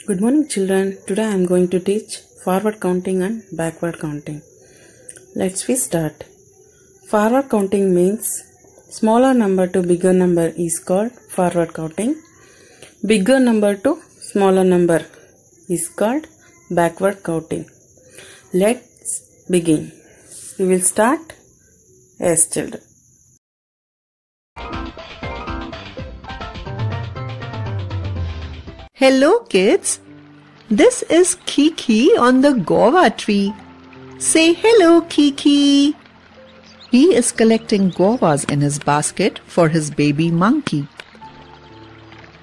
Good morning children. Today I am going to teach forward counting and backward counting. Let's start. Forward counting means smaller number to bigger number is called forward counting. Bigger number to smaller number is called backward counting. Let's begin. We will start as children. Hello kids, this is Kiki on the guava tree. Say hello Kiki. He is collecting guavas in his basket for his baby monkey.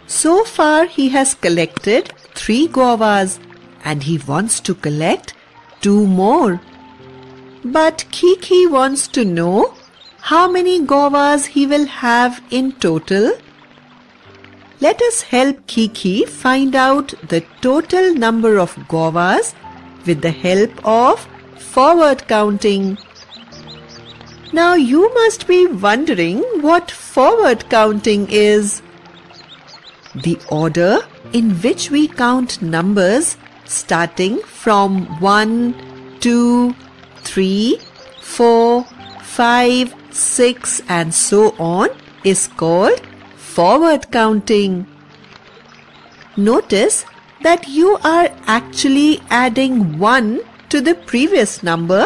So far he has collected 3 guavas and he wants to collect 2 more. But Kiki wants to know how many guavas he will have in total. Let us help Kiki find out the total number of guavas with the help of forward counting. Now you must be wondering what forward counting is. The order in which we count numbers starting from 1, 2, 3, 4, 5, 6 and so on is called forward counting. Notice that you are actually adding 1 to the previous number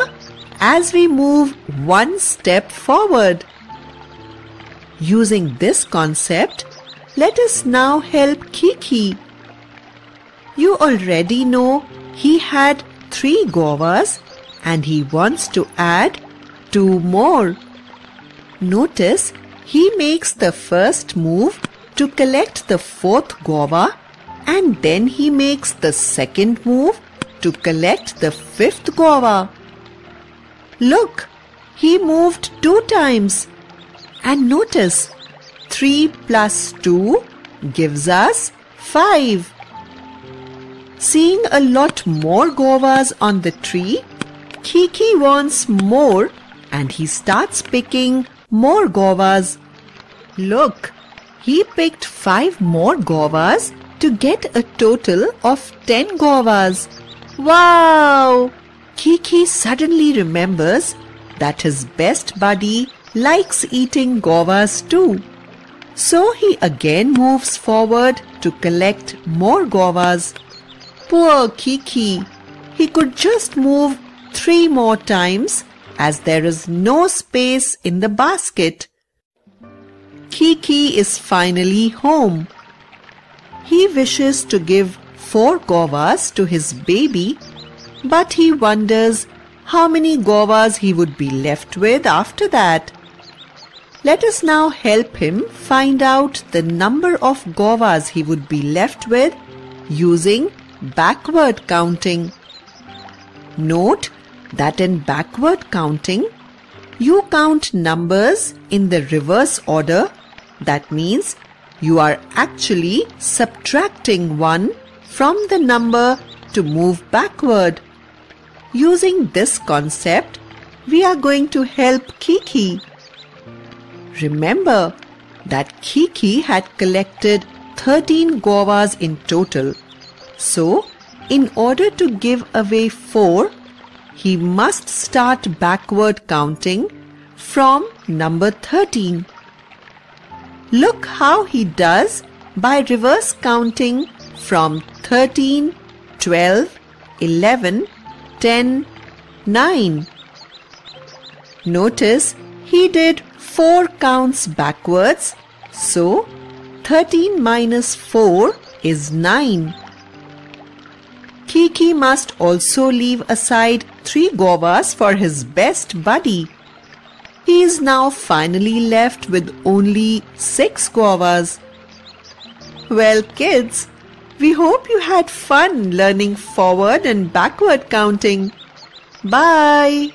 as we move 1 step forward. Using this concept, let us now help Kiki. You already know he had 3 guavas and he wants to add 2 more. Notice he makes the first move to collect the 4th guava and then he makes the second move to collect the 5th guava. Look, he moved 2 times. And notice, 3 plus 2 gives us 5. Seeing a lot more guavas on the tree, Kiki wants more and he starts picking more guavas. Look, he picked 5 more guavas to get a total of 10 guavas. Wow! Kiki suddenly remembers that his best buddy likes eating guavas too. So he again moves forward to collect more guavas. Poor Kiki! He could just move 3 more times as there is no space in the basket. Kiki is finally home. He wishes to give 4 guavas to his baby, but he wonders how many guavas he would be left with after that. Let us now help him find out the number of guavas he would be left with using backward counting. Note that in backward counting, you count numbers in the reverse order. That means you are actually subtracting 1 from the number to move backward. Using this concept, we are going to help Kiki. Remember that Kiki had collected 13 guavas in total. So, in order to give away 4, he must start backward counting from number 13. Look how he does by reverse counting from 13, 12, 11, 10, 9. Notice he did 4 counts backwards, so 13 minus 4 is 9. Kiki must also leave aside 3 guavas for his best buddy. He is now finally left with only 6 guavas. Well kids, we hope you had fun learning forward and backward counting. Bye!